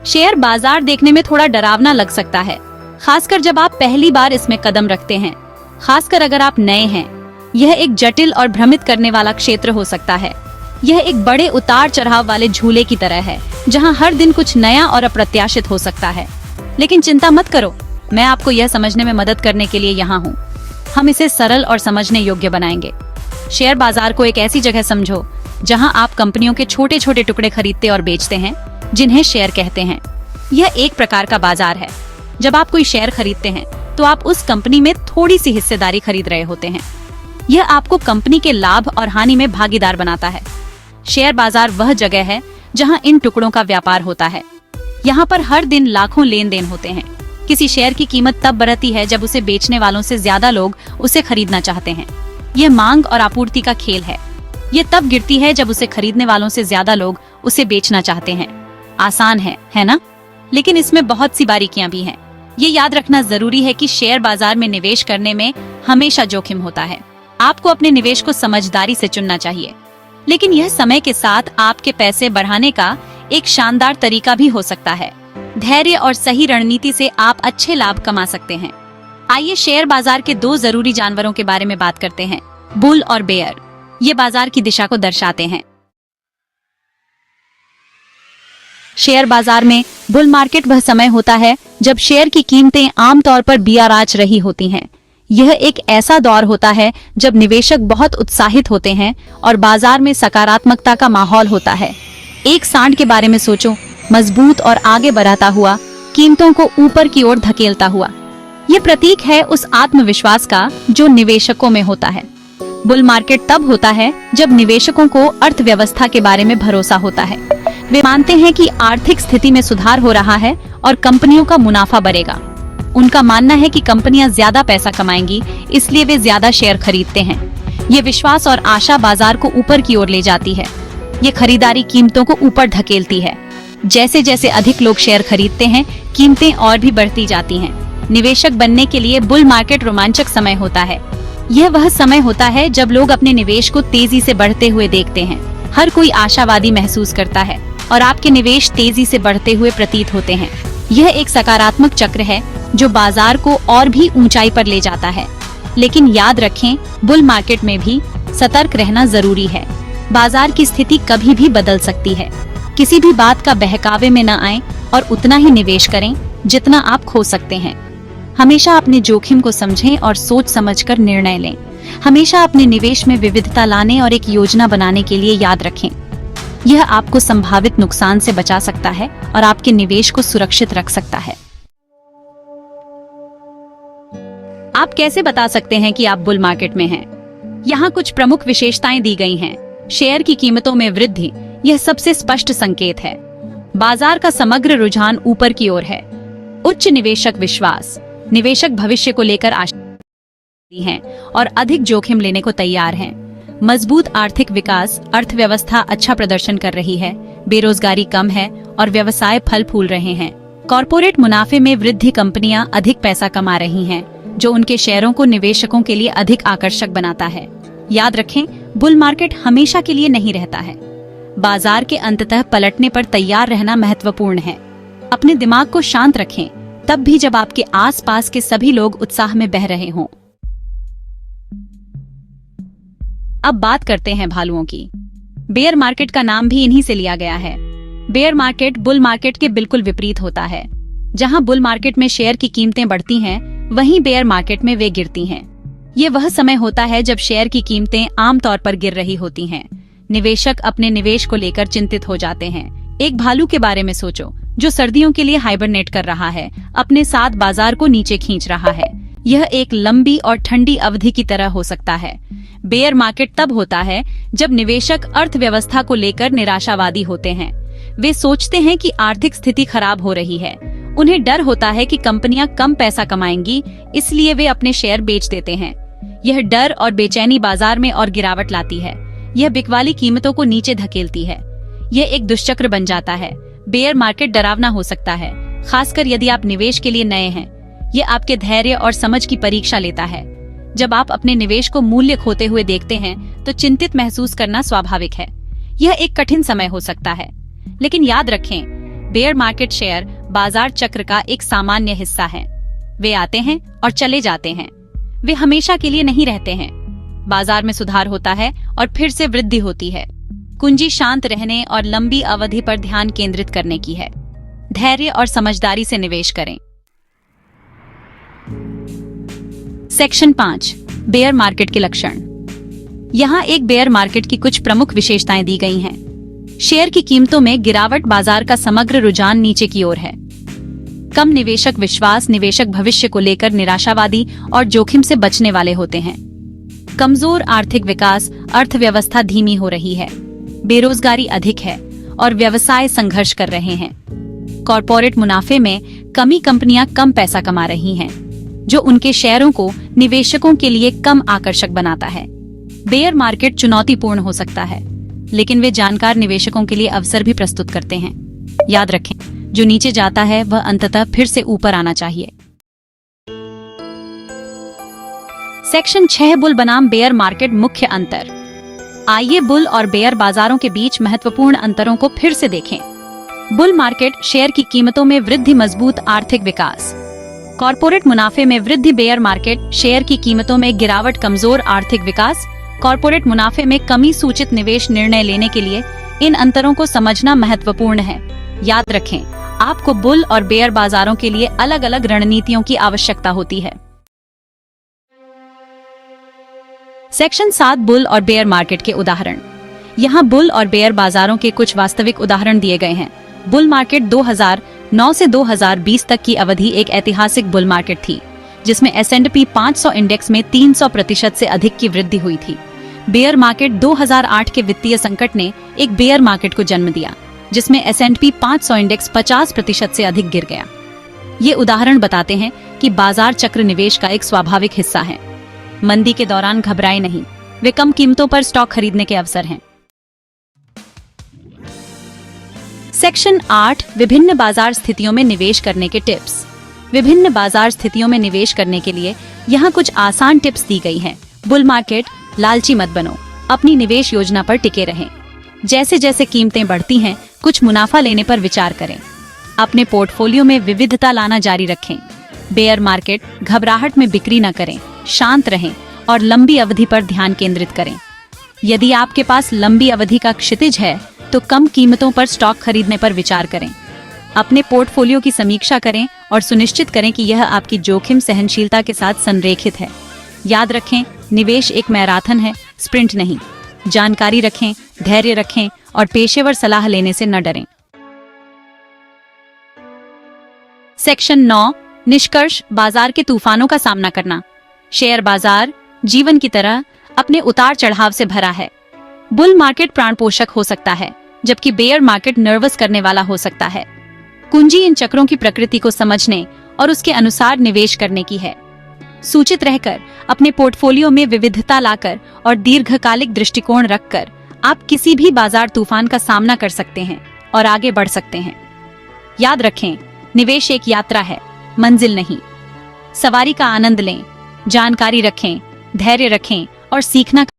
Share बाजार देखने में थोड़ा डरावना लग सकता है, खासकर जब आप पहली बार इसमें कदम रखते हैं। खासकर अगर आप नए हैं, यह एक जटिल और भ्रमित करने वाला क्षेत्र हो सकता है। यह एक बड़े उतार चढ़ाव वाले झूले की तरह है, जहां हर दिन कुछ नया और अप्रत्याशित हो सकता है। लेकिन चिंता मत करो, मैं आपको यह समझने में मदद करने के लिए यहाँ हूँ। हम इसे सरल और समझने योग्य बनाएंगे। शेयर बाजार को एक ऐसी जगह समझो जहां आप कंपनियों के छोटे छोटे टुकड़े खरीदते और बेचते हैं, जिन्हें शेयर कहते हैं। यह एक प्रकार का बाजार है। जब आप कोई शेयर खरीदते हैं तो आप उस कंपनी में थोड़ी सी हिस्सेदारी खरीद रहे होते हैं। यह आपको कंपनी के लाभ और हानि में भागीदार बनाता है। शेयर बाजार वह जगह है जहां इन टुकड़ों का व्यापार होता है। यहाँ पर हर दिन लाखों लेन देन होते हैं। किसी शेयर की कीमत तब बढ़ती है जब उसे बेचने वालों से ज्यादा लोग उसे खरीदना चाहते हैं। यह मांग और आपूर्ति का खेल है। ये तब गिरती है जब उसे खरीदने वालों से ज्यादा लोग उसे बेचना चाहते हैं। आसान है ना? लेकिन इसमें बहुत सी बारीकियां भी हैं। ये याद रखना जरूरी है कि शेयर बाजार में निवेश करने में हमेशा जोखिम होता है। आपको अपने निवेश को समझदारी से चुनना चाहिए, लेकिन यह समय के साथ आपके पैसे बढ़ाने का एक शानदार तरीका भी हो सकता है। धैर्य और सही रणनीति से आप अच्छे लाभ कमा सकते हैं। आइए शेयर बाजार के दो जरूरी जानवरों के बारे में बात करते हैं, बुल और बेयर। ये बाजार की दिशा को दर्शाते हैं। शेयर बाजार में बुल मार्केट वह समय होता है जब शेयर की कीमतें आमतौर पर बियाराच रही होती हैं। यह एक ऐसा दौर होता है जब निवेशक बहुत उत्साहित होते हैं और बाजार में सकारात्मकता का माहौल होता है। एक सांड के बारे में सोचो, मजबूत और आगे बढ़ाता हुआ, कीमतों को ऊपर की ओर धकेलता हुआ। यह प्रतीक है उस आत्मविश्वास का जो निवेशकों में होता है। बुल मार्केट तब होता है जब निवेशकों को अर्थव्यवस्था के बारे में भरोसा होता है। वे मानते हैं कि आर्थिक स्थिति में सुधार हो रहा है और कंपनियों का मुनाफा बढ़ेगा। उनका मानना है कि कंपनियां ज्यादा पैसा कमाएंगी, इसलिए वे ज्यादा शेयर खरीदते हैं। ये विश्वास और आशा बाजार को ऊपर की ओर ले जाती है। ये खरीदारी कीमतों को ऊपर धकेलती है। जैसे जैसे अधिक लोग शेयर खरीदते हैं, कीमतें और भी बढ़ती जाती हैं। निवेशक बनने के लिए बुल मार्केट रोमांचक समय होता है। यह वह समय होता है जब लोग अपने निवेश को तेजी से बढ़ते हुए देखते हैं। हर कोई आशावादी महसूस करता है और आपके निवेश तेजी से बढ़ते हुए प्रतीत होते हैं। यह एक सकारात्मक चक्र है जो बाजार को और भी ऊंचाई पर ले जाता है। लेकिन याद रखें, बुल मार्केट में भी सतर्क रहना जरूरी है। बाजार की स्थिति कभी भी बदल सकती है। किसी भी बात का बहकावे में न आएं और उतना ही निवेश करें जितना आप खो सकते हैं। हमेशा अपने जोखिम को समझें और सोच समझकर निर्णय लें। हमेशा अपने निवेश में विविधता लाने और एक योजना बनाने के लिए याद रखें। यह आपको संभावित नुकसान से बचा सकता है और आपके निवेश को सुरक्षित रख सकता है। आप कैसे बता सकते हैं कि आप बुल मार्केट में हैं? यहाँ कुछ प्रमुख विशेषताएं दी गई हैं। शेयर की कीमतों में वृद्धि, यह सबसे स्पष्ट संकेत है। बाजार का समग्र रुझान ऊपर की ओर है। उच्च निवेशक विश्वास, निवेशक भविष्य को लेकर आशावादी हैं और अधिक जोखिम लेने को तैयार हैं। मजबूत आर्थिक विकास, अर्थव्यवस्था अच्छा प्रदर्शन कर रही है, बेरोजगारी कम है और व्यवसाय फल फूल रहे हैं। कॉर्पोरेट मुनाफे में वृद्धि, कंपनियां अधिक पैसा कमा रही हैं, जो उनके शेयरों को निवेशकों के लिए अधिक आकर्षक बनाता है। याद रखें, बुल मार्केट हमेशा के लिए नहीं रहता है। बाजार के अंततः पलटने पर तैयार रहना महत्वपूर्ण है। अपने दिमाग को शांत रखें, तब भी जब आपके आसपास के सभी लोग उत्साह में बह रहे हों। अब बात करते हैं भालुओं की। बेयर मार्केट का नाम भी इन्हीं से लिया गया है। बेयर मार्केट बुल मार्केट के बिल्कुल विपरीत होता है। जहां बुल मार्केट में शेयर की कीमतें बढ़ती हैं, वहीं बेयर मार्केट में वे गिरती हैं। ये वह समय होता है जब शेयर की कीमतें आमतौर पर गिर रही होती हैं। निवेशक अपने निवेश को लेकर चिंतित हो जाते हैं। एक भालू के बारे में सोचो जो सर्दियों के लिए हाइबरनेट कर रहा है, अपने साथ बाजार को नीचे खींच रहा है। यह एक लंबी और ठंडी अवधि की तरह हो सकता है। बेयर मार्केट तब होता है जब निवेशक अर्थव्यवस्था को लेकर निराशावादी होते हैं। वे सोचते हैं कि आर्थिक स्थिति खराब हो रही है। उन्हें डर होता है कि कंपनियां कम पैसा कमाएंगी, इसलिए वे अपने शेयर बेच देते हैं। यह डर और बेचैनी बाजार में और गिरावट लाती है। यह बिकवाली कीमतों को नीचे धकेलती है। यह एक दुष्चक्र बन जाता है। बेयर मार्केट डरावना हो सकता है, खासकर यदि आप निवेश के लिए नए हैं। यह आपके धैर्य और समझ की परीक्षा लेता है। जब आप अपने निवेश को मूल्य खोते हुए देखते हैं तो चिंतित महसूस करना स्वाभाविक है। यह एक कठिन समय हो सकता है, लेकिन याद रखें, बेयर मार्केट शेयर बाजार चक्र का एक सामान्य हिस्सा है। वे आते हैं और चले जाते हैं। वे हमेशा के लिए नहीं रहते हैं। बाजार में सुधार होता है और फिर से वृद्धि होती है। कुंजी शांत रहने और लंबी अवधि पर ध्यान केंद्रित करने की है। धैर्य और समझदारी से निवेश करें। सेक्शन 5, बेयर मार्केट के लक्षण। यहाँ एक बेयर मार्केट की कुछ प्रमुख विशेषताएं दी गई हैं। शेयर की कीमतों में गिरावट, बाजार का समग्र रुझान नीचे की ओर है। कम निवेशक विश्वास, निवेशक भविष्य को लेकर निराशावादी और जोखिम से बचने वाले होते हैं। कमजोर आर्थिक विकास, अर्थव्यवस्था धीमी हो रही है। बेरोजगारी अधिक है और व्यवसाय संघर्ष कर रहे हैं। कॉर्पोरेट मुनाफे में कमी, कंपनियां कम पैसा कमा रही हैं, जो उनके शेयरों को निवेशकों के लिए कम आकर्षक बनाता है। बेयर मार्केट चुनौतीपूर्ण हो सकता है, लेकिन वे जानकार निवेशकों के लिए अवसर भी प्रस्तुत करते हैं। याद रखें, जो नीचे जाता है वह अंततः फिर से ऊपर आना चाहिए। सेक्शन 6, बुल बनाम बेयर मार्केट मुख्य अंतर। आइए बुल और बेयर बाजारों के बीच महत्वपूर्ण अंतरों को फिर से देखें। बुल मार्केट शेयर की कीमतों में वृद्धि, मजबूत आर्थिक विकास। कॉर्पोरेट मुनाफे में वृद्धि। बेयर मार्केट शेयर की कीमतों में गिरावट, कमजोर आर्थिक विकास। कॉर्पोरेट मुनाफे में कमी, सूचित निवेश निर्णय लेने के लिए इन अंतरों को समझना महत्वपूर्ण है। याद रखें, आपको बुल और बेयर बाजारों के लिए अलग अलग रणनीतियों की आवश्यकता होती है। सेक्शन 7, बुल और बेयर मार्केट के उदाहरण। यहाँ बुल और बेयर बाजारों के कुछ वास्तविक उदाहरण दिए गए हैं। बुल मार्केट 2009 से 2020 तक की अवधि एक ऐतिहासिक बुल मार्केट थी, जिसमें S&P 500 इंडेक्स में 300% से अधिक की वृद्धि हुई थी। बेयर मार्केट 2008 के वित्तीय संकट ने एक बेयर मार्केट को जन्म दिया, जिसमें S&P 500 इंडेक्स 50% से अधिक गिर गया। ये उदाहरण बताते हैं कि बाजार चक्र निवेश का एक स्वाभाविक हिस्सा है। मंदी के दौरान घबराएं नहीं, वे कम कीमतों पर स्टॉक खरीदने के अवसर हैं। सेक्शन 8, विभिन्न बाजार स्थितियों में निवेश करने के टिप्स। विभिन्न बाजार स्थितियों में निवेश करने के लिए यहाँ कुछ आसान टिप्स दी गई हैं। बुल मार्केट, लालची मत बनो, अपनी निवेश योजना पर टिके रहें। जैसे जैसे कीमतें बढ़ती हैं, कुछ मुनाफा लेने पर विचार करें। अपने पोर्टफोलियो में विविधता लाना जारी रखें। बेयर मार्केट, घबराहट में बिक्री न करें, शांत रहें और लंबी अवधि पर ध्यान केंद्रित करें। यदि आपके पास लंबी अवधि का क्षितिज है, तो कम कीमतों पर स्टॉक खरीदने पर विचार करें। अपने पोर्टफोलियो की समीक्षा करें और सुनिश्चित करें कि यह आपकी जोखिम सहनशीलता के साथ संरेखित है। याद रखें, निवेश एक मैराथन है, स्प्रिंट नहीं। जानकारी रखें, धैर्य रखें और पेशेवर सलाह लेने से न डरें। सेक्शन 9, निष्कर्ष, बाजार के तूफानों का सामना करना। शेयर बाजार जीवन की तरह अपने उतार चढ़ाव से भरा है। बुल मार्केट प्राणपोषक हो सकता है, जबकि बेयर मार्केट नर्वस करने वाला हो सकता है। कुंजी इन चक्रों की प्रकृति को समझने और उसके अनुसार निवेश करने की है। सूचित रहकर, अपने पोर्टफोलियो में विविधता लाकर और दीर्घकालिक दृष्टिकोण रखकर आप किसी भी बाजार तूफान का सामना कर सकते हैं और आगे बढ़ सकते हैं। याद रखें, निवेश एक यात्रा है, मंजिल नहीं। सवारी का आनंद लें, जानकारी रखें, धैर्य रखें और सीखना